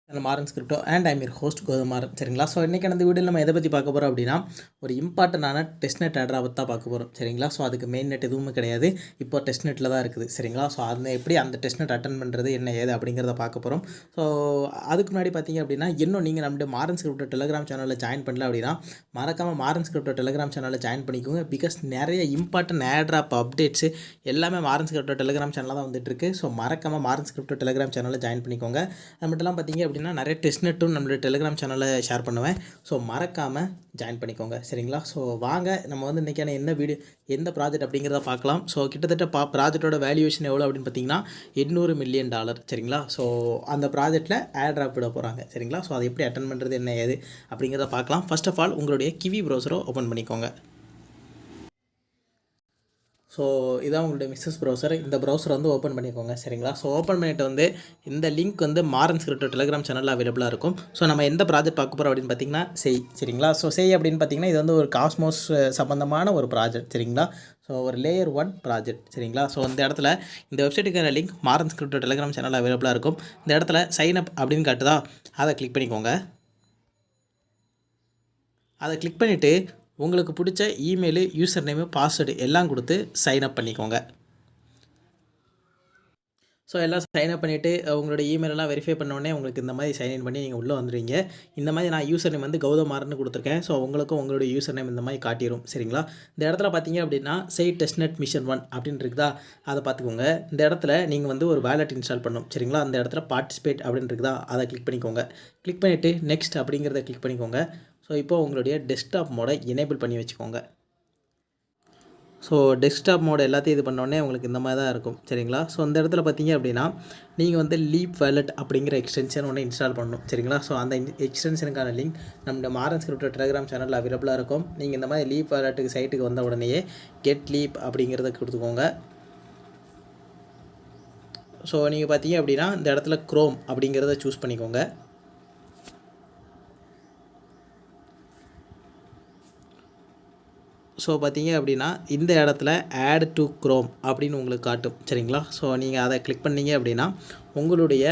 Marans crypto and I'm your host Gothamaran. சரிங்களா? So இன்றைக்கான இந்த வீடியோவில் நம்ம எதை பற்றி பார்க்க போகிறோம் அப்படின்னா, ஒரு இம்பார்ட்டண்டான டெஸ்ட் நெட் ஆர்டரை பற்றி தான் பார்க்க போகிறோம். சரிங்களா? ஸோ அதுக்கு மெயின் நெட் எதுவுமே கிடையாது, இப்போ டெஸ்ட் நெட்டில் தான் இருக்குது. சரிங்களா? ஸோ அந்த எப்படி அந்த டெஸ்ட் நெட் அட்டன் பண்ணுறது என்ன ஏது அப்படிங்கிறத பார்க்க போகிறோம். ஸோ அதுக்கு முன்னாடி பார்த்தீங்க அப்படின்னா, இன்னும் நீங்கள் நம்மளுடைய மாறன்ஸ் கிரிப்டோ டெலிகிராம் சேனலில் ஜாயின் பண்ணல அப்படின்னா மறக்காமல் மாறன்ஸ் கிரிப்டோ டெலிகிராம் சேனலில் ஜாயின் பண்ணிக்கோங்க. பிகாஸ் நிறைய இம்பார்ட்டன்ட் ஏர்ட்ராப் அப்டேட்ஸு எல்லாமே மாறன்ஸ் கிரிப்டோ டெலிகிராம் சேனலில் தான் வந்துட்டுருக்கு. ஸோ மறக்காமல் மாறன்ஸ் கிரிப்டோ டெலிகிராம் சேனலில் ஜாயின் பண்ணிக்கோங்க. அது மட்டும் இல்லாமல் பார்த்தீங்க அப்படின்னா நிறைய டெஸ்ட் நெட்டும் நம்மளுடைய டெலிகிராம் சேனலில் ஷேர் பண்ணுவேன். ஸோ மறக்காமல் ஜாயின் பண்ணிக்கோங்க. சரிங்களா? ஸோ வாங்க நம்ம வந்து இன்றைக்கான என்ன வீடியோ எந்த ப்ராஜெக்ட் அப்படிங்கிறத பார்க்கலாம். ஸோ கிட்டத்தட்ட ப்ராஜெக்டோட வேல்யூவேஷன் எவ்வளோ அப்படின்னு பார்த்தீங்கன்னா $800 மில்லியன். சரிங்களா? ஸோ அந்த ப்ராஜெக்ட்டில் ஏர்ட்ராப் விட போகிறாங்க. சரிங்களா? ஸோ அதை எப்படி அட்டன் பண்ணுறது என்ன ஏது அப்படிங்கிறத பார்க்கலாம். ஃபர்ஸ்ட் ஆஃப் ஆல் உங்களுடைய கிவி ப்ரௌசரை ஓப்பன் பண்ணிக்கோங்க. ஸோ இதான் உங்களுடைய மிஸ்ஸஸ் ப்ரௌசர். இந்த ப்ரௌசரை வந்து ஓப்பன் பண்ணிக்கோங்க. சரிங்களா? ஸோ ஓப்பன் பண்ணிட்டு வந்து இந்த லிங்க் வந்து மாறன்ஸ் கிரிப்டோ டெலிகிராம் சேனலில் அவைலபிளாக இருக்கும். ஸோ நம்ம எந்த ப்ராஜெக்ட் பார்க்க போகிறோம் அப்படின்னு பார்த்தீங்கன்னா செய். சரிங்களா? ஸோ செய் அப்படின்னு பார்த்தீங்கன்னா இது வந்து ஒரு காஸ்மோஸ் சம்மந்தமான ஒரு ப்ராஜெக்ட். சரிங்களா? ஸோ ஒரு லேயர் 1 ப்ராஜெக்ட். சரிங்களா? ஸோ இந்த இடத்துல இந்த வெப்சைட்டுக்கான லிங்க் மாறன்ஸ் கிரிப்டோ டெலிகிராம் சேனலில் அவைலபிளாக இருக்கும். இந்த இடத்துல சைன் அப் அப்படின்னு காட்டுதா, அதை கிளிக் பண்ணிக்கோங்க. அதை கிளிக் பண்ணிவிட்டு உங்களுக்கு பிடிச்ச இமெயிலு, யூசர் நேமு, பாஸ்வேர்டு எல்லாம் கொடுத்து சைன்அப் பண்ணிக்கோங்க. ஸோ எல்லாம் சைன்அப் பண்ணிவிட்டு உங்களோட இமெயிலெல்லாம் வெரிஃபை பண்ணோடனே உங்களுக்கு இந்த மாதிரி சைன்இன் பண்ணி நீங்கள் உள்ளே வந்துடுவீங்க. இந்த மாதிரி நான் யூசர் நேம் வந்து கௌதமாறன்னு கொடுத்துருக்கேன். ஸோ உங்களுக்கும் உங்களுடைய யூசர் நேம் இந்த மாதிரி காட்டிடும். சரிங்களா? இந்த இடத்துல பார்த்தீங்க அப்படின்னா செய் டெஸ்ட்நெட் மிஷன் 1 அப்படின்னு இருக்குதா, அதை பார்த்துக்கோங்க. இந்த இடத்துல நீங்கள் வந்து ஒரு வேலட் இன்ஸ்டால் பண்ணணும். சரிங்களா? அந்த இடத்துல பார்ட்டிசிபேட் அப்படின்னு இருக்குதா, அதை கிளிக் பண்ணிக்கோங்க. கிளிக் பண்ணிவிட்டு நெக்ஸ்ட் அப்படிங்கிறத கிளிக் பண்ணிக்கோங்க. ஸோ இப்போ உங்களுடைய டெஸ்க்டாப் மோடை எனேபிள் பண்ணி வச்சுக்கோங்க. ஸோ டெஸ்க்டாப் மோட் எல்லாத்தையும் இது பண்ணோடனே உங்களுக்கு இந்த மாதிரி தான் இருக்கும். சரிங்களா? ஸோ இந்த இடத்துல பார்த்தீங்க அப்படின்னா நீங்கள் வந்து லீப் வேலட் அப்படிங்கிற எக்ஸ்டென்ஷன் ஒன்று இன்ஸ்டால் பண்ணணும். சரிங்களா? ஸோ அந்த எக்ஸ்டென்ஷனுக்கான லிங்க் நம்ம மாறன்ஸ் கிரிப்டோ டெலிகிராம் சேனலில் அவைலபிளாக இருக்கும். நீங்கள் இந்த மாதிரி லீப் வேலட்டுக்கு சைட்டுக்கு வந்த உடனேயே கெட் லீப் அப்படிங்கிறத கொடுத்துக்கோங்க. ஸோ நீங்கள் பார்த்தீங்க அப்படின்னா இந்த இடத்துல க்ரோம் அப்படிங்கிறத சூஸ் பண்ணிக்கோங்க. ஸோ பார்த்தீங்க அப்படின்னா இந்த இடத்துல ஆட் டு க்ரோம் அப்படின்னு உங்களுக்கு காட்டும். சரிங்களா? ஸோ நீங்கள் அதை கிளிக் பண்ணிங்க அப்படின்னா உங்களுடைய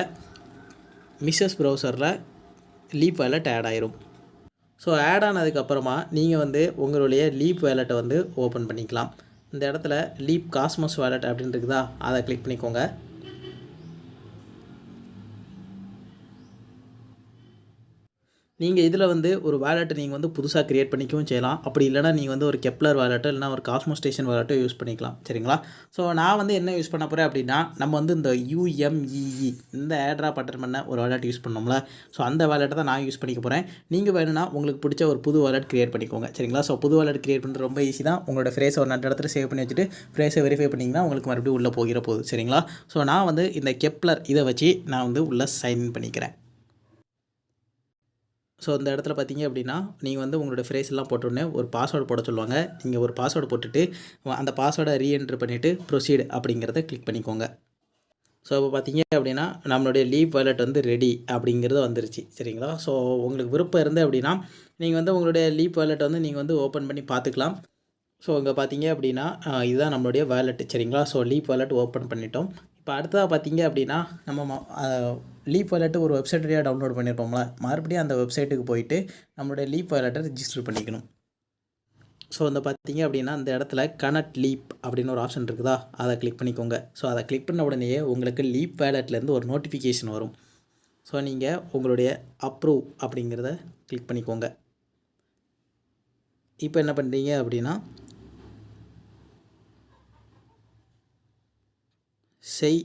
மிஸ்ஸஸ் ப்ரௌசரில் லீப் வேலட் ஆட் ஆயிரும். ஸோ ஆட் ஆனதுக்கப்புறமா நீங்கள் வந்து உங்களுடைய லீப் வேலட்டை வந்து ஓப்பன் பண்ணிக்கலாம். இந்த இடத்துல லீப் காஸ்மோஸ் வேலட் அப்படின்னு இருக்குதா, அதை கிளிக் பண்ணிக்கோங்க. நீங்கள் இதில் வந்து ஒரு வேலெட்டை நீங்கள் வந்து புதுசாக க்ரியேட் பண்ணிக்கவும் செய்யலாம். அப்படி இல்லைனா நீங்கள் வந்து ஒரு கெப்லர் வேலெட்டோ இல்லைனா ஒரு காஸ்மோ ஸ்டேஷன் வேலெட்டோ யூஸ் பண்ணிக்கலாம். சரிங்களா? ஸோ நான் வந்து என்ன யூஸ் பண்ண போகிறேன் அப்படின்னா, நம்ம வந்து இந்த UMEE இந்த ஏர்ட்ராப் அட்டன் பண்ண ஒரு வேலெட் யூஸ் பண்ணோம்ல, ஸோ அந்த வேலெட்டை தான் நான் யூஸ் பண்ணிக்க போகிறேன். நீங்கள் வேணும்னா உங்களுக்கு பிடிச்ச ஒரு புது வேலெட் க்ரியேட் பண்ணிக்கோங்க. சரிங்களா? ஸோ புது வேலெட் க்ரியேட் பண்ணுறது ரொம்ப ஈஸி தான். உங்களோட ஃப்ரேஸை ஒரு 4 இடத்துல சேவ் பண்ணி வச்சுட்டு ஃப்ரேஸை வெரிஃபை பண்ணிங்கன்னா உங்களுக்கு மறுபடியும் உள்ளே போகிற போகுது. சரிங்களா? ஸோ நான் வந்து இந்த கெப்லர் இதை வச்சு நான் வந்து உள்ளே சைன்இன் பண்ணிக்கிறேன். ஸோ இந்த இடத்துல பார்த்தீங்க அப்படின்னா நீங்கள் வந்து உங்களோட ஃப்ரேஸ் எல்லாம் போட்டோடனே ஒரு பாஸ்வேர்டு போட சொல்லுவாங்க. நீங்கள் ஒரு பாஸ்வேர்டு போட்டுட்டு அந்த பாஸ்வேர்டை ரீஎன்ட்ரு பண்ணிவிட்டு ப்ரொசீட் அப்படிங்கிறத கிளிக் பண்ணிக்கோங்க. ஸோ இப்போ பார்த்தீங்க அப்படின்னா நம்மளுடைய லீப் வேலட் வந்து ரெடி அப்படிங்கிறது வந்துருச்சு. சரிங்களா? ஸோ உங்களுக்கு விருப்பம் இருந்து அப்படின்னா நீங்கள் வந்து உங்களுடைய லீப் வேலட் வந்து நீங்கள் வந்து ஓப்பன் பண்ணி பார்த்துக்கலாம். ஸோ இங்கே பார்த்தீங்க அப்படின்னா இதுதான் நம்மளுடைய வேலெட். சரிங்களா? ஸோ லீப் வேலட் ஓப்பன் பண்ணிட்டோம். இப்போ அடுத்ததாக பார்த்தீங்க அப்படின்னா நம்ம லீப் வேலெட்டு ஒரு வெப்சைட் வழியாக டவுன்லோட் பண்ணியிருப்போம்ல, மறுபடியும் அந்த வெப்சைட்டுக்கு போயிட்டு நம்மளுடைய லீப் வேலெட்டை ரிஜிஸ்டர் பண்ணிக்கணும். ஸோ இந்த பார்த்தீங்க அப்படின்னா இந்த இடத்துல கனெக்ட் லீப் அப்படின்னு ஒரு ஆப்ஷன் இருக்குதா, அதை கிளிக் பண்ணிக்கோங்க. ஸோ அதை கிளிக் பண்ண உடனேயே உங்களுக்கு லீப் வேலெட்லேருந்து ஒரு நோட்டிஃபிகேஷன் வரும். ஸோ நீங்கள் உங்களுடைய அப்ரூவ் அப்படிங்கிறத கிளிக் பண்ணிக்கோங்க. இப்போ என்ன பண்ணுறீங்க அப்படின்னா செய்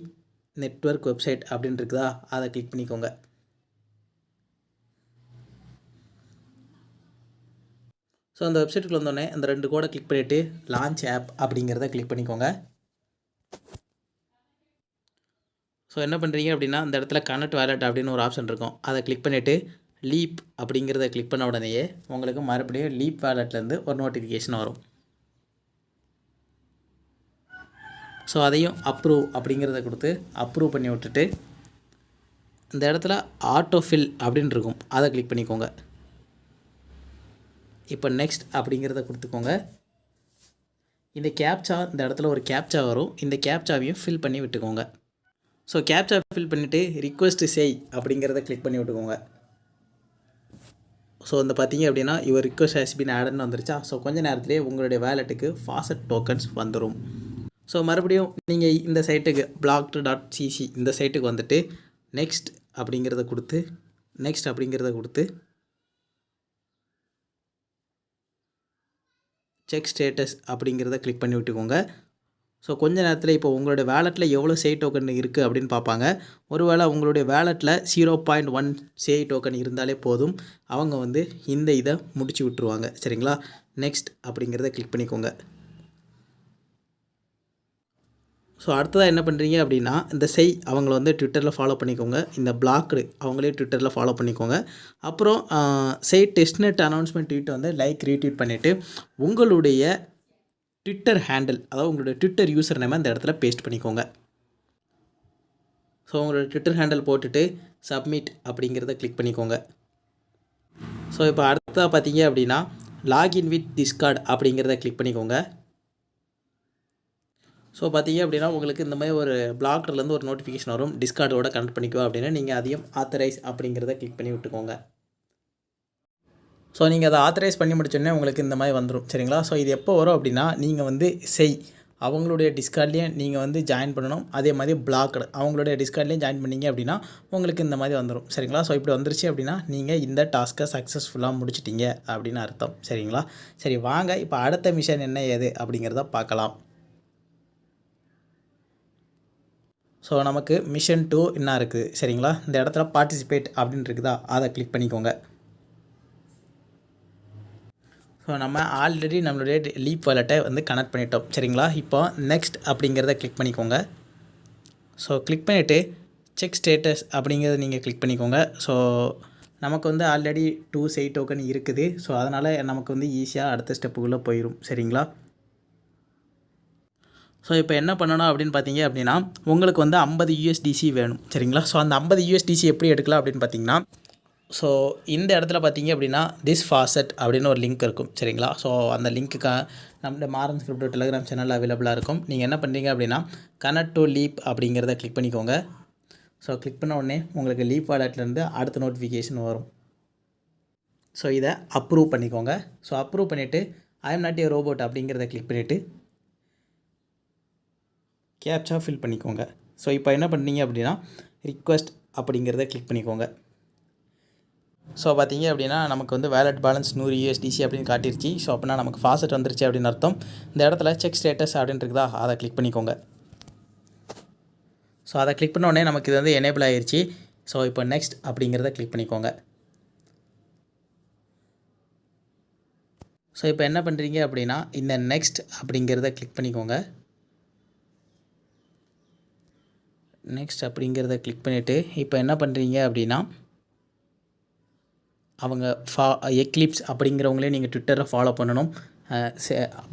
நெட்வொர்க் வெப்சைட் அப்படின்னு இருக்குதா, அதை கிளிக் பண்ணிக்கோங்க. ஸோ அந்த வெப்சைட்டுக்கு வந்தோடனே அந்த 2 கோடை கிளிக் பண்ணிவிட்டு லான்ச் ஆப் அப்படிங்கிறத கிளிக் பண்ணிக்கோங்க. ஸோ என்ன பண்ணுறீங்க அப்படின்னா இந்த இடத்துல கனெக்ட் வேலட் அப்படின்னு ஒரு ஆப்ஷன் இருக்கும், அதை கிளிக் பண்ணிவிட்டு லீப் அப்படிங்கிறத கிளிக் பண்ண உடனேயே உங்களுக்கு மறுபடியும் லீப் வேலட்லேருந்து ஒரு நோட்டிஃபிகேஷன் வரும். ஸோ அதையும் அப்ரூவ் அப்படிங்கிறத கொடுத்து அப்ரூவ் பண்ணி விட்டுட்டு இந்த இடத்துல ஆட்டோஃபில் அப்படின்னு இருக்கும், அதை கிளிக் பண்ணிக்கோங்க. இப்போ நெக்ஸ்ட் அப்படிங்கிறத கொடுத்துக்கோங்க. இந்த கேப்சா இந்த இடத்துல ஒரு கேப்சா வரும், இந்த கேப்சாவையும் ஃபில் பண்ணி விட்டுக்கோங்க. ஸோ கேப்சா ஃபில் பண்ணிவிட்டு ரிக்வெஸ்ட் செய் அப்படிங்கிறத கிளிக் பண்ணி விட்டுக்கோங்க. ஸோ வந்து பார்த்தீங்க அப்படின்னா யுவர் ரிக்வெஸ்ட் ஹேஸ் பீன் ஆடட்னு வந்துருச்சா. ஸோ கொஞ்சம் நேரத்திலே உங்களுடைய வேலெட்டுக்கு ஃபாசட் டோக்கன்ஸ் வந்துடும். ஸோ மறுபடியும் நீங்கள் இந்த சைட்டுக்கு blocked.cc இந்த சைட்டுக்கு வந்துட்டு நெக்ஸ்ட் அப்படிங்கிறத கொடுத்து செக் ஸ்டேட்டஸ் அப்படிங்கிறத கிளிக் பண்ணி விட்டுக்கோங்க. ஸோ கொஞ்ச நேரத்தில் இப்போ உங்களுடைய வேலெட்டில் எவ்வளோ செய் டோக்கன் இருக்குது அப்படின்னு பார்ப்பாங்க. ஒருவேளை உங்களுடைய வேலெட்டில் 0.1 செய் டோக்கன் இருந்தாலே போதும், அவங்க வந்து இந்த இதை முடிச்சு விட்ருவாங்க. சரிங்களா. நெக்ஸ்ட் அப்படிங்கிறத கிளிக் பண்ணிக்கோங்க. ஸோ அடுத்ததாக என்ன பண்ணுறீங்க அப்படின்னா இந்த செய் அவங்கள வந்து ட்விட்டரில் ஃபாலோ பண்ணிக்கோங்க. இந்த பிளாக்டு அவங்களே ட்விட்டரில் ஃபாலோ பண்ணிக்கோங்க. அப்புறம் செய் டெஸ்ட்நெட் அனௌன்ஸ்மெண்ட் ட்வீட் வந்து லைக் ரீட்வீட் பண்ணிவிட்டு உங்களுடைய ட்விட்டர் ஹேண்டில், அதாவது உங்களுடைய ட்விட்டர் யூசர் நேமை அந்த இடத்துல பேஸ்ட் பண்ணிக்கோங்க. ஸோ உங்களோட ட்விட்டர் ஹேண்டில் போட்டுட்டு சப்மிட் அப்படிங்கிறத கிளிக் பண்ணிக்கோங்க. ஸோ இப்போ அடுத்ததாக பார்த்தீங்க அப்படின்னா லாகின் வித் டிஸ்கார்ட் அப்படிங்கிறத கிளிக் பண்ணிக்கோங்க. ஸோ பார்த்தீங்க அப்படின்னா உங்களுக்கு இந்த மாதிரி ஒரு பிளாக்லேருந்து ஒரு நோட்டிஃபிகேஷன் வரும், டிஸ்கார்டோட கனெக்ட் பண்ணிக்கோ அப்படின்னா நீங்கள் அதையும் ஆத்தரைஸ் அப்படிங்கிறத கிளிக் பண்ணி விட்டுக்கோங்க. ஸோ நீங்கள் அதை ஆத்தரைஸ் பண்ணி முடிச்சோடனே உங்களுக்கு இந்த மாதிரி வந்துடும். சரிங்களா. ஸோ இது எப்போ வரும் அப்படின்னா நீங்கள் வந்து செய் அவங்களுடைய டிஸ்கார்ட்லேயும் நீங்கள் வந்து ஜாயின் பண்ணணும். அதே மாதிரி பிளாக்டு அவங்களுடைய டிஸ்கார்ட்லேயும் ஜாயின் பண்ணிங்க அப்படின்னா உங்களுக்கு இந்த மாதிரி வந்துடும். சரிங்களா. ஸோ இப்படி வந்துருச்சு அப்படின்னா நீங்கள் இந்த டாஸ்க்கை சக்ஸஸ்ஃபுல்லாக முடிச்சிட்டிங்க அப்படின்னு அர்த்தம். சரிங்களா. சரி வாங்க இப்போ அடுத்த மிஷன் என்ன ஏது அப்படிங்கிறத பார்க்கலாம். ஸோ நமக்கு மிஷன் 2 என்ன இருக்குது. சரிங்களா. இந்த இடத்துல பார்ட்டிசிபேட் அப்படின்னு இருக்குதா, அதை கிளிக் பண்ணிக்கோங்க. ஸோ நம்ம ஆல்ரெடி நம்மளுடைய லீப் வாலெட்டை வந்து கனெக்ட் பண்ணிட்டோம். சரிங்களா. இப்போ நெக்ஸ்ட் அப்படிங்கிறத கிளிக் பண்ணிக்கோங்க. ஸோ கிளிக் பண்ணிவிட்டு செக் ஸ்டேட்டஸ் அப்படிங்கிறத நீங்கள் கிளிக் பண்ணிக்கோங்க. ஸோ நமக்கு வந்து ஆல்ரெடி 2 செய் டோக்கன் இருக்குது. ஸோ அதனால் நமக்கு வந்து ஈஸியாக அடுத்த ஸ்டெப்புக்குள்ளே போயிடும். சரிங்களா. ஸோ இப்போ என்ன பண்ணணும் அப்படின்னு பார்த்தீங்க அப்படின்னா உங்களுக்கு வந்து 50 USDC வேணும். சரிங்களா. ஸோ அந்த 50 USDC எப்படி எடுக்கலாம் அப்படின்னு பார்த்தீங்கன்னா ஸோ இந்த இடத்துல பார்த்தீங்க அப்படின்னா திஸ் ஃபாசட் அப்படின்னு ஒரு லிங்க் இருக்கும். சரிங்களா. ஸோ அந்த லிங்க்குக்கு நம்மளோட மாரன்ஸ் கிரிப்டோ டெலிகிராம் சேனல் அவைலபிளாக இருக்கும். நீங்கள் என்ன பண்ணுறீங்க அப்படின்னா கனெக்ட் டு லீப் அப்படிங்கிறத கிளிக் பண்ணிக்கோங்க. ஸோ கிளிக் பண்ண உடனே உங்களுக்கு லீப் வாலெட்லேருந்து அடுத்த நோட்டிஃபிகேஷன் வரும். ஸோ இதை அப்ரூவ் பண்ணிக்கோங்க. ஸோ அப்ரூவ் பண்ணிவிட்டு I am not a robot அப்படிங்கிறத கிளிக் பண்ணிவிட்டு கேப்சா ஃபில் பண்ணிக்கோங்க. ஸோ இப்போ என்ன பண்ணீங்க அப்படின்னா ரிக்வெஸ்ட் அப்படிங்கிறத கிளிக் பண்ணிக்கோங்க. ஸோ பார்த்தீங்க அப்படின்னா நமக்கு வந்து வேலட் பேலன்ஸ் 100 USDC அப்படின்னு காட்டிருச்சு. ஸோ அப்படின்னா நமக்கு ஃபாசட் வந்துருச்சு அப்படின்னு அர்த்தம். இந்த இடத்துல செக் ஸ்டேட்டஸ் அப்படின்னு இருக்குதா, அதை கிளிக் பண்ணிக்கோங்க. ஸோ அதை கிளிக் பண்ண உடனே நமக்கு இது வந்து எனேபிள் ஆகிருச்சு. ஸோ இப்போ நெக்ஸ்ட் அப்படிங்கிறத கிளிக் பண்ணிக்கோங்க. ஸோ இப்போ என்ன பண்ணுறீங்க அப்படின்னா இந்த நெக்ஸ்ட் அப்படிங்கிறத கிளிக் பண்ணிக்கோங்க. நெக்ஸ்ட் அப்படிங்கிறத கிளிக் பண்ணிவிட்டு இப்போ என்ன பண்ணுறீங்க அப்படின்னா அவங்க எக்லிப்ஸ் அப்படிங்கிறவங்களே நீங்கள் ட்விட்டரில் ஃபாலோ பண்ணணும்.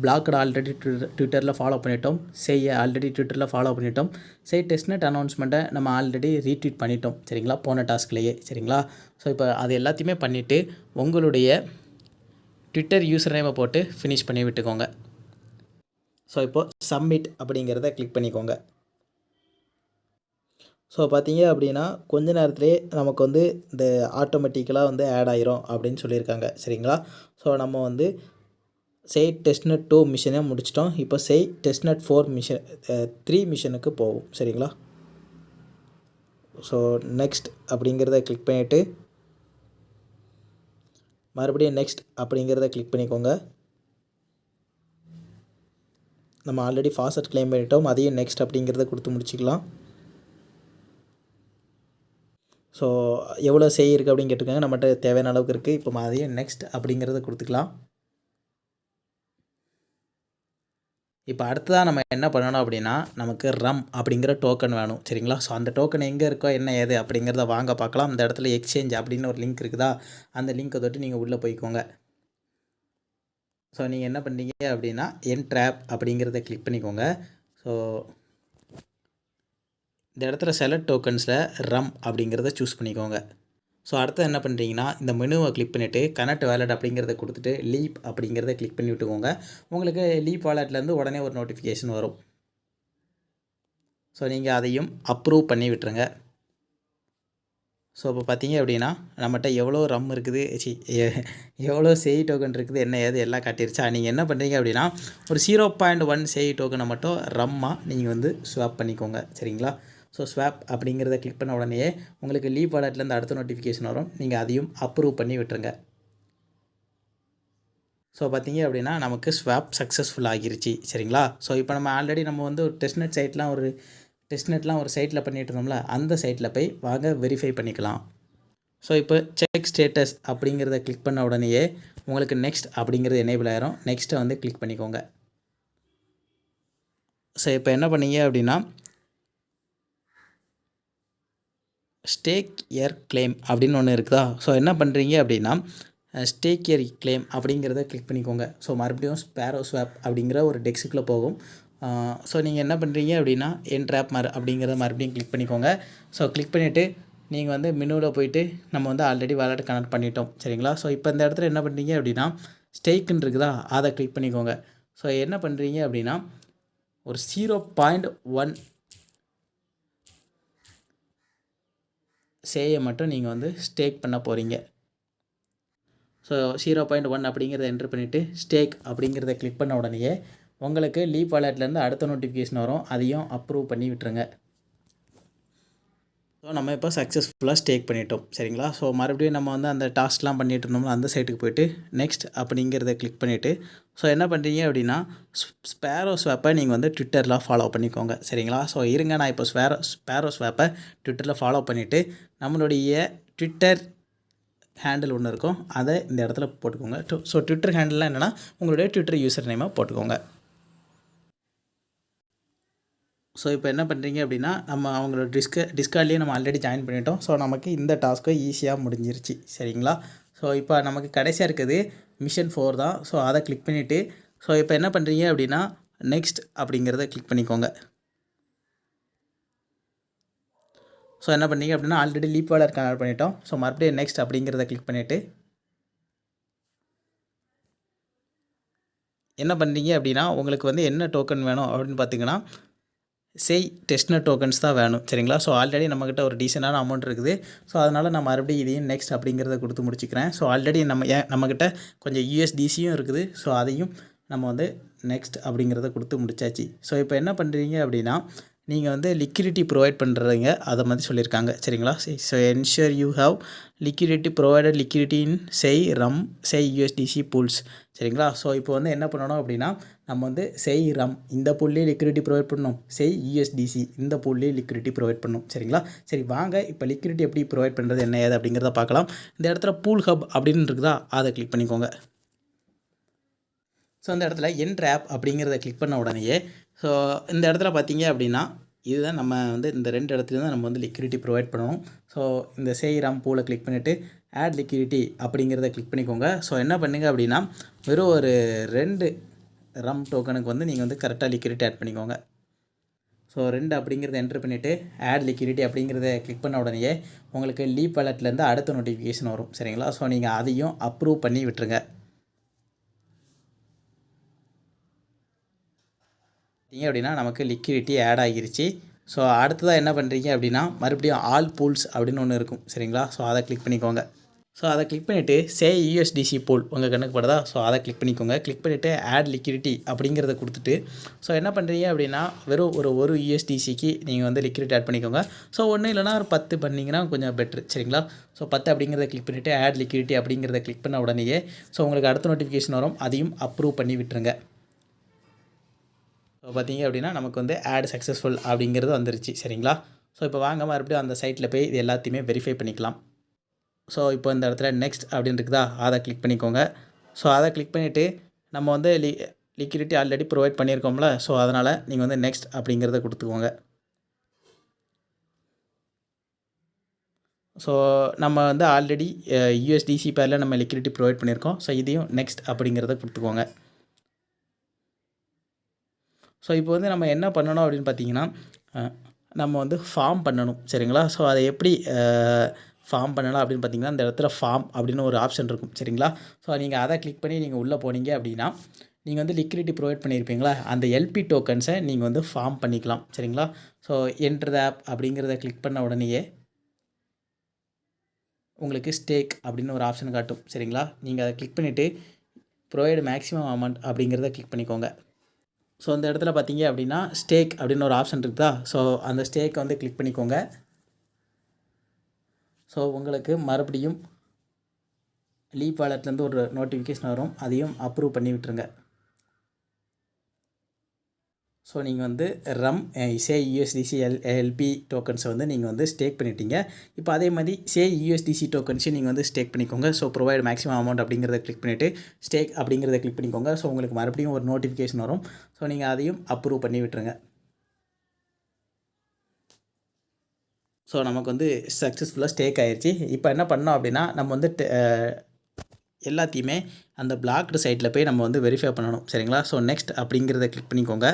பிளாக்டு ஆல்ரெடி ட்விட்டரில் ஃபாலோ பண்ணிட்டோம். செய்ய ஆல்ரெடி ட்விட்டரில் ஃபாலோ பண்ணிட்டோம். செய் டெஸ்ட்நெட் அனௌன்ஸ்மெண்ட்டை நம்ம ஆல்ரெடி ரீட்வீட் பண்ணிட்டோம். சரிங்களா. போன டாஸ்க்லேயே. சரிங்களா. ஸோ இப்போ அது எல்லாத்தையுமே பண்ணிவிட்டு உங்களுடைய ட்விட்டர் யூசர் நேமை போட்டு ஃபினிஷ் பண்ணி விட்டுக்கோங்க. ஸோ இப்போது சப்மிட் அப்படிங்கிறத கிளிக் பண்ணிக்கோங்க. ஸோ பார்த்தீங்க அப்படின்னா கொஞ்ச நேரத்திலே நமக்கு வந்து இந்த ஆட்டோமேட்டிக்கலாக வந்து ஆட் ஆயிரும் அப்படின்னு சொல்லியிருக்காங்க. சரிங்களா. ஸோ நம்ம வந்து செய் டெஸ்ட்நெட் 2 மிஷனை முடிச்சிட்டோம். இப்போ செய் டெஸ்ட்நெட் 4 மிஷன் 3 மிஷனுக்கு போகும். சரிங்களா. ஸோ நெக்ஸ்ட் அப்படிங்கிறத கிளிக் பண்ணிவிட்டு மறுபடியும் நெக்ஸ்ட் அப்படிங்கிறத கிளிக் பண்ணிக்கோங்க. நம்ம ஆல்ரெடி ஃபாசட் கிளைம் பண்ணிட்டோம், அதையும் நெக்ஸ்ட் அப்படிங்கிறத கொடுத்து முடிச்சிக்கலாம். ஸோ எவ்வளோ செய் இருக்குது அப்படின்னு கேட்டிருக்காங்க. நம்மகிட்ட தேவையான அளவுக்கு இருக்குது. இப்போ அதையும் நெக்ஸ்ட் அப்படிங்கிறத கொடுத்துக்கலாம். இப்போ அடுத்ததாக நம்ம என்ன பண்ணணும் அப்படின்னா நமக்கு ரம் அப்படிங்கிற டோக்கன் வேணும். சரிங்களா. ஸோ அந்த டோக்கன் எங்கே இருக்கோ என்ன ஏது அப்படிங்கிறத வாங்க பார்க்கலாம். அந்த இடத்துல எக்ஸ்சேஞ்ச் அப்படின்னு ஒரு லிங்க் இருக்குதா, அந்த லிங்க்கை தொட்டு நீங்கள் உள்ளே போய்க்கோங்க. ஸோ நீங்கள் என்ன பண்ணுறீங்க அப்படின்னா ட்ராப் அப்படிங்கிறத கிளிக் பண்ணிக்கோங்க. ஸோ இந்த இடத்துல செலக்ட் டோக்கன்ஸில் ரம் அப்படிங்கிறத சூஸ் பண்ணிக்கோங்க. ஸோ அடுத்து என்ன பண்ணுறீங்கன்னா இந்த மெனுவை கிளிக் பண்ணிவிட்டு கனெக்ட் வேலட் அப்படிங்கிறத கொடுத்துட்டு லீப் அப்படிங்கிறத கிளிக் பண்ணி விட்டுக்கோங்க. உங்களுக்கு லீப் வாலெட்லேருந்து உடனே ஒரு நோட்டிஃபிகேஷன் வரும். ஸோ நீங்கள் அதையும் அப்ரூவ் பண்ணி விட்டுருங்க. ஸோ இப்போ பார்த்தீங்க அப்படின்னா நம்மகிட்ட எவ்வளோ ரம் இருக்குது, எவ்வளோ செய் டோக்கன் இருக்குது, என்ன ஏது எல்லாம் காட்டிருச்சா. நீங்கள் என்ன பண்ணுறீங்க அப்படின்னா ஒரு 0.1 செய் டோக்கனை மட்டும் ரம்மாக நீங்கள் வந்து ஸ்வாப் பண்ணிக்கோங்க. சரிங்களா. ஸோ ஸ்வாப் அப்படிங்கிறத கிளிக் பண்ண உடனே உங்களுக்கு லீவ் வாலெட்லேருந்து அடுத்த நோட்டிஃபிகேஷன் வரும். நீங்கள் அதையும் அப்ரூவ் பண்ணி விட்டுருங்க. ஸோ பார்த்தீங்க அப்படின்னா நமக்கு ஸ்வாப் சக்ஸஸ்ஃபுல் ஆகிருச்சு. சரிங்களா. ஸோ இப்போ நம்ம ஆல்ரெடி நம்ம வந்து ஒரு டெஸ்ட்நெட் சைட்டில் பண்ணிகிட்டு இருந்தோம்ல, அந்த சைட்டில் போய் வாங்க வெரிஃபை பண்ணிக்கலாம். ஸோ இப்போ செக் ஸ்டேட்டஸ் அப்படிங்கிறத கிளிக் பண்ண உடனேயே உங்களுக்கு நெக்ஸ்ட் அப்படிங்கிறது எனேபிள் ஆயிரும். நெக்ஸ்ட்டை வந்து கிளிக் பண்ணிக்கோங்க. ஸோ இப்போ என்ன பண்ணீங்க அப்படின்னா ஸ்டேக் இயர் கிளைம் அப்படின்னு ஒன்று இருக்குதா. ஸோ என்ன பண்ணுறீங்க அப்படின்னா ஸ்டேக் இயர் கிளைம் அப்படிங்கிறத கிளிக் பண்ணிக்கோங்க. ஸோ மறுபடியும் ஸ்பேரோ ஸ்வாப் அப்படிங்கிற ஒரு டெக்ஸுக்குள்ளே போகும். ஸோ நீங்கள் என்ன பண்ணுறீங்க அப்படின்னா என்ட்ராப் அப்படிங்கிறத மறுபடியும் கிளிக் பண்ணிக்கோங்க. ஸோ கிளிக் பண்ணிவிட்டு நீங்கள் வந்து மெனுவில் போயிட்டு நம்ம வந்து ஆல்ரெடி வாலெட் கனெக்ட் பண்ணிட்டோம். சரிங்களா. ஸோ இப்போ இந்த இடத்துல என்ன பண்ணுறீங்க அப்படின்னா ஸ்டேக்குன்னு இருக்குதா, அதை கிளிக் பண்ணிக்கோங்க. ஸோ என்ன பண்ணுறீங்க அப்படின்னா ஒரு 0.1 சேயை மட்டும் நீங்கள் வந்து ஸ்டேக் பண்ண போகிறீங்க. ஸோ 0.1 அப்படிங்கிறத என்ட்ரு பண்ணிவிட்டு ஸ்டேக் அப்படிங்கிறத கிளிக் பண்ண உடனேயே உங்களுக்கு லீப் வாலெட்லேருந்து அடுத்த நோட்டிஃபிகேஷன் வரும். அதையும் அப்ரூவ் பண்ணி விட்டுருங்க. ஸோ நம்ம இப்போ சக்ஸஸ்ஃபுல்லாக ஸ்டேக் பண்ணிட்டோம். சரிங்களா. ஸோ மறுபடியும் நம்ம வந்து அந்த டாஸ்க்லாம் பண்ணிகிட்டு இருந்தோம்னா அந்த சைட்டுக்கு போய்ட்டு நெக்ஸ்ட் அப்படிங்கிறத கிளிக் பண்ணிவிட்டு ஸோ என்ன பண்ணுறீங்க அப்படின்னா ஸ்பேரோ ஸ்வாப்பை நீங்கள் வந்து ட்விட்டரில் ஃபாலோ பண்ணிக்கோங்க. சரிங்களா. ஸோ இருங்க, நான் இப்போ ஸ்பேரோ ஸ்வாப்பை ட்விட்டரில் ஃபாலோ பண்ணிவிட்டு நம்மளுடைய ட்விட்டர் ஹேண்டில் ஒன்று இருக்கும், அதை இந்த இடத்துல போட்டுக்கோங்க. ஸோ ட்விட்டர் ஹேண்டில்லாம் என்னென்னா உங்களுடைய ட்விட்டர் யூசர் நேமை போட்டுக்கோங்க. ஸோ இப்போ என்ன பண்ணுறீங்க அப்படின்னா நம்ம அவங்களோட டிஸ்கார்ட்லேயே நம்ம ஆல்ரெடி ஜாயின் பண்ணிட்டோம். ஸோ நமக்கு இந்த டாஸ்க்கை ஈஸியாக முடிஞ்சிருச்சு. சரிங்களா. ஸோ இப்போ நமக்கு கடைசியாக இருக்குது மிஷன் 4 தான். ஸோ அதை கிளிக் பண்ணிவிட்டு ஸோ இப்போ என்ன பண்ணுறீங்க அப்படின்னா நெக்ஸ்ட் அப்படிங்கிறத கிளிக் பண்ணிக்கோங்க. ஸோ என்ன பண்ணீங்க அப்படின்னா ஆல்ரெடி லீப் வாலெட் கனெக்ட் பண்ணிட்டோம். ஸோ மறுபடியும் நெக்ஸ்ட் அப்படிங்கிறத கிளிக் பண்ணிவிட்டு என்ன பண்ணுறீங்க அப்படின்னா உங்களுக்கு வந்து என்ன டோக்கன் வேணும் அப்படின்னு பார்த்தீங்கன்னா செய் டெஸ்ட்நெட் டோக்கன்ஸ் தான் வேணும். சரிங்களா. ஸோ ஆல்ரெடி நம்மக்கிட்ட ஒரு டீசெண்டான அமௌண்ட் இருக்குது. ஸோ அதனால் நான் மறுபடியும் இதையும் நெக்ஸ்ட் அப்படிங்கிறத கொடுத்து முடிச்சுக்கிறேன். ஸோ ஆல்ரெடி நம்மக்கிட்ட கொஞ்சம் யூஎஸ்டிசியும் இருக்குது. ஸோ அதையும் நம்ம வந்து நெக்ஸ்ட் அப்படிங்கிறத கொடுத்து முடிச்சாச்சு. ஸோ இப்போ என்ன பண்ணுறீங்க அப்படின்னா நீங்கள் வந்து லிக்விடிட்டி ப்ரொவைட் பண்ணுறீங்க, அதை மாதிரி சொல்லியிருக்காங்க. சரிங்களா. So ensure you have liquidity in say USDC pools. சரிங்களா. ஸோ இப்போ வந்து என்ன பண்ணணும் அப்படின்னா நம்ம வந்து செய் இந்த பூல்லேயே லிக்விடிட்டி ப்ரொவைட் பண்ணணும், செய் யூஎஸ்டிசி இந்த பூல்லேயே லிக்விடிட்டி ப்ரொவைட் பண்ணணும். சரிங்களா. சரி வாங்க இப்போ லிக்விடிட்டி எப்படி ப்ரொவைட் பண்ணுறது என்ன ஏது அப்படிங்கிறத பார்க்கலாம். இந்த இடத்துல பூல் ஹப் அப்படின்னு இருக்குதா, அதை கிளிக் பண்ணிக்கோங்க. ஸோ அந்த இடத்துல என்ட்ராப் அப்படிங்கிறத கிளிக் பண்ண உடனேயே ஸோ இந்த இடத்துல பார்த்தீங்க அப்படின்னா இதுதான் நம்ம வந்து இந்த 2 இடத்துலையும் தான் நம்ம வந்து லிக்விடிட்டி ப்ரொவைட் பண்ணணும். ஸோ இந்த செய் பூலை கிளிக் பண்ணிவிட்டு ஆட் லிக்விடிட்டி அப்படிங்கிறத கிளிக் பண்ணிக்கோங்க. ஸோ என்ன பண்ணுங்க அப்படின்னா வெறும் ஒரு 2 டோக்கனுக்கு வந்து நீங்கள் வந்து கரெக்டாக லிக்விடிட்டி ஆட் பண்ணிக்கோங்க. ஸோ 2 அப்படிங்கிறத என்ட்ரு பண்ணிவிட்டு ஆட் லிக்விடிட்டி அப்படிங்கிறத கிளிக் பண்ண உடனே உங்களுக்கு லீப் வாலெட்லேருந்து அடுத்த நோட்டிஃபிகேஷன் வரும். சரிங்களா. ஸோ நீங்கள் அதையும் அப்ரூவ் பண்ணி விட்டுருங்க. அப்படின்னா நமக்கு லிக்விடிட்டி ஆட் ஆகிருச்சு. ஸோ அடுத்ததாக என்ன பண்ணுறீங்க அப்படின்னா மறுபடியும் ஆல் பூல்ஸ் அப்படின்னு ஒன்று இருக்கும். சரிங்களா. ஸோ அதை கிளிக் பண்ணிக்கோங்க. ஸோ அதை கிளிக் பண்ணிவிட்டு செய் யூஎஸ்டிசி பூல் உங்கள் கணக்கு படுதா. ஸோ அதை கிளிக் பண்ணிக்கோங்க. கிளிக் பண்ணிவிட்டு ஆட் லிக்விடிட்டி அப்படிங்கிறத கொடுத்துட்டு ஸோ என்ன பண்ணுறீங்க அப்படின்னா வெறும் ஒரு யூஎஸ்டிசிக்கு நீங்கள் வந்து லிக்விடிட்டி ஆட் பண்ணிக்கோங்க. ஸோ ஒன்றும் இல்லைனா ஒரு 10 பண்ணிங்கன்னா கொஞ்சம் பெட்ரு. சரிங்களா. ஸோ 10 அப்படிங்கிறத கிளிக் பண்ணிவிட்டு ஆட் லிக்விடிட்டி அப்படிங்கிறத கிளிக் பண்ண உடனேயே ஸோ உங்களுக்கு அடுத்த நோட்டிஃபிகேஷன் வரும், அதையும் அப்ரூவ் பண்ணி விட்டுருங்க. ஸோ பார்த்தீங்க அப்படின்னா நமக்கு வந்து ஆட் சக்ஸஸ்ஃபுல் அப்படிங்கிறது வந்துருச்சு. சரிங்களா. ஸோ இப்போ வாங்க மறுபடியும் அந்த சைட்டில் போய் இது எல்லாத்தையுமே வெரிஃபை பண்ணிக்கலாம். ஸோ இப்போ இந்த இடத்துல நெக்ஸ்ட் அப்படின்னு இருக்குதா, அதை கிளிக் பண்ணிக்கோங்க. ஸோ அதை கிளிக் பண்ணிவிட்டு நம்ம வந்து லிக்விடிட்டி ஆல்ரெடி ப்ரொவைட் பண்ணியிருக்கோம்ல, ஸோ அதனால் நீங்கள் வந்து நெக்ஸ்ட் அப்படிங்கிறத கொடுத்துக்கோங்க. ஸோ நம்ம வந்து ஆல்ரெடி யூஎஸ்டிசி பேரில் நம்ம லிக்விடிட்டி ப்ரொவைட் பண்ணியிருக்கோம். ஸோ இதையும் நெக்ஸ்ட் அப்படிங்கிறத கொடுத்துக்கோங்க. ஸோ இப்போ வந்து நம்ம என்ன பண்ணணும் அப்படின்னு பார்த்தீங்கன்னா நம்ம வந்து ஃபார்ம் பண்ணணும். சரிங்களா. ஸோ அதை எப்படி ஃபார்ம் பண்ணலாம் அப்படின்னு பார்த்தீங்கன்னா இந்த இடத்துல ஃபார்ம் அப்படின்னு ஒரு ஆப்ஷன் இருக்கும். சரிங்களா. ஸோ நீங்கள் அதை கிளிக் பண்ணி நீங்கள் உள்ளே போனீங்க அப்படின்னா நீங்கள் வந்து லிக்விடிட்டி ப்ரொவைட் பண்ணியிருப்பீங்களா, அந்த எல்பி டோக்கன்ஸை நீங்கள் வந்து ஃபார்ம் பண்ணிக்கலாம். சரிங்களா? ஸோ என்டர் த ஆப் அப்படிங்கிறத கிளிக் பண்ண உடனேயே உங்களுக்கு ஸ்டேக் அப்படின்னு ஒரு ஆப்ஷன் காட்டும். சரிங்களா? நீங்கள் அதை கிளிக் பண்ணிவிட்டு ப்ரொவைட் மேக்ஸிமம் அமௌண்ட் அப்படிங்கிறத கிளிக் பண்ணிக்கோங்க. ஸோ அந்த இடத்துல பார்த்தீங்க அப்படின்னா ஸ்டேக் அப்படின்னு ஒரு ஆப்ஷன் இருக்குதா, ஸோ அந்த ஸ்டேக்கை வந்து கிளிக் பண்ணிக்கோங்க. ஸோ உங்களுக்கு மறுபடியும் லீப் வாலெட்லேருந்து ஒரு நோட்டிஃபிகேஷன் வரும், அதையும் அப்ரூவ் பண்ணி விட்டுருங்க. ஸோ நீங்கள் வந்து சே யூஎஸ்டிசி எல்பி டோக்கன்ஸை வந்து நீங்கள் வந்து ஸ்டேக் பண்ணிட்டீங்க. இப்போ அதே மாதிரி சே யூஎஸ்டிசி டோக்கன்ஸையும் நீங்கள் வந்து ஸ்டேக் பண்ணிக்கோங்க. ஸோ ப்ரொவைட் மேக்ஸிமம் அமௌண்ட் அப்படிங்கிறத கிளிக் பண்ணிவிட்டு ஸ்டேக் அப்படிங்கிறத கிளிக் பண்ணிக்கோங்க. ஸோ உங்களுக்கு மறுபடியும் ஒரு நோட்டிஃபிகேஷன் வரும், ஸோ நீங்கள் அதையும் அப்ரூவ் பண்ணி விட்டுருங்க. ஸோ நமக்கு வந்து சக்ஸஸ்ஃபுல்லாக ஸ்டேக் ஆயிடுச்சு. இப்போ என்ன பண்ணோம் அப்படின்னா நம்ம வந்து எல்லாத்தையுமே அந்த பிளாக்டு சைட்டில் போய் நம்ம வந்து வெரிஃபை பண்ணணும். சரிங்களா? ஸோ நெக்ஸ்ட் அப்படிங்கிறத கிளிக் பண்ணிக்கோங்க.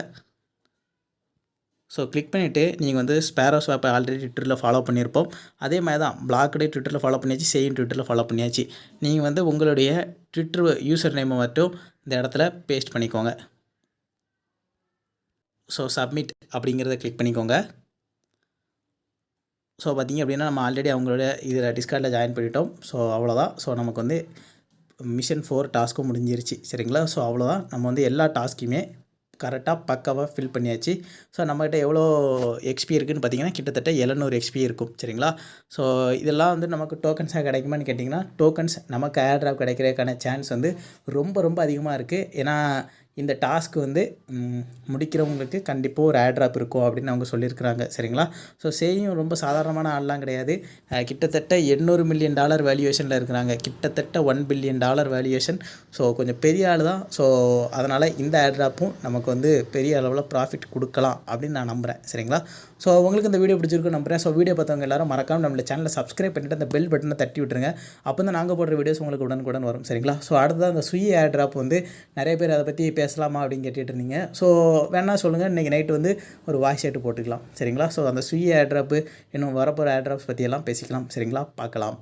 ஸோ கிளிக் பண்ணிவிட்டு நீங்கள் வந்து ஸ்பேரோ ஸ்வாப்பை ஆல்ரெடி ட்விட்டரில் ஃபாலோ பண்ணியிருப்போம், அதே மாதிரி தான் பிளாக்டே ட்விட்டரில் ஃபாலோ பண்ணியாச்சு, சேயும் ட்விட்டரில் ஃபாலோ பண்ணியாச்சு. நீங்கள் வந்து உங்களுடைய ட்விட்டர் யூசர் நேமை மட்டும் இந்த இடத்துல பேஸ்ட் பண்ணிக்கோங்க. ஸோ சப்மிட் அப்படிங்கிறத கிளிக் பண்ணிக்கோங்க. ஸோ பார்த்திங்க அப்படின்னா நம்ம ஆல்ரெடி அவங்களோட இதில் டிஸ்கார்டில் ஜாயின் பண்ணிட்டோம். ஸோ அவ்வளோதான். ஸோ நமக்கு வந்து மிஷன் 4 டாஸ்க்கும் முடிஞ்சிருச்சு. சரிங்களா? ஸோ அவ்வளோதான். நம்ம வந்து எல்லா டாஸ்க்குமே கரெக்டாக பக்காவாக ஃபில் பண்ணியாச்சு. ஸோ நம்மகிட்ட எவ்வளோ எக்ஸ்பி இருக்குதுன்னு பார்த்தீங்கன்னா கிட்டத்தட்ட 700 எக்ஸ்பி இருக்கும். சரிங்களா? ஸோ இதெல்லாம் வந்து நமக்கு டோக்கன்ஸாக கிடைக்குமான்னு கேட்டிங்கன்னா டோக்கன்ஸ் நமக்கு ஏர்ட்ராப் கிடைக்கிறதுக்கான சான்ஸ் வந்து ரொம்ப ரொம்ப அதிகமாக இருக்குது. ஏன்னா இந்த டாஸ்க் வந்து முடிக்கிறவங்களுக்கு கண்டிப்பாக ஒரு ஏர்ட்ராப் இருக்கும் அப்படின்னு அவங்க சொல்லியிருக்கிறாங்க. சரிங்களா? ஸோ சேயும் ரொம்ப சாதாரணமான ஆள்லாம் கிடையாது. கிட்டத்தட்ட $800 மில்லியன் வேல்யூவேஷனில் இருக்கிறாங்க. கிட்டத்தட்ட $1 பில்லியன் வேல்யூவேஷன். ஸோ கொஞ்சம் பெரிய ஆள் தான். ஸோ அதனால் இந்த ஏர்ட்ராப்பும் நமக்கு வந்து பெரிய அளவில் ப்ராஃபிட் கொடுக்கலாம் அப்படின்னு நான் நம்புகிறேன். சரிங்களா? ஸோ உங்களுக்கு இந்த வீடியோ பிடிச்சிருக்குன்னு நம்புகிறேன். ஸோ வீடியோ பார்த்தவங்க எல்லாரும் மறக்காமல் நம்மள சேனலை சப்ஸ்கிரைப் பண்ணிவிட்டு அந்த பெல் பட்டனை தட்டி விட்டுருங்க. அப்போ தான் நாங்கள் போடுற வீடியோஸ் உங்களுக்கு உடனுக்குடன் வரும். சரிங்களா? ஸோ அடுத்ததான் அந்த சுயி ஏர்ட்ராப் வந்து நிறைய பேர் அதை பற்றி பேசலாமா அப்படின்னு கேட்டுட்டு இருந்தீங்க. ஸோ வேணா சொல்லுங்கள், இன்றைக்கி நைட்டு வந்து ஒரு வாய்ஸ் ஏட்டு போட்டுக்கலாம். சரிங்களா? ஸோ அந்த சுயி ஏர்ட்ராப்பு இன்னும் வரப்போகிற ஏர்ட்ராப்ஸ் பற்றியெல்லாம் பேசிக்கலாம். சரிங்களா? பார்க்கலாம்.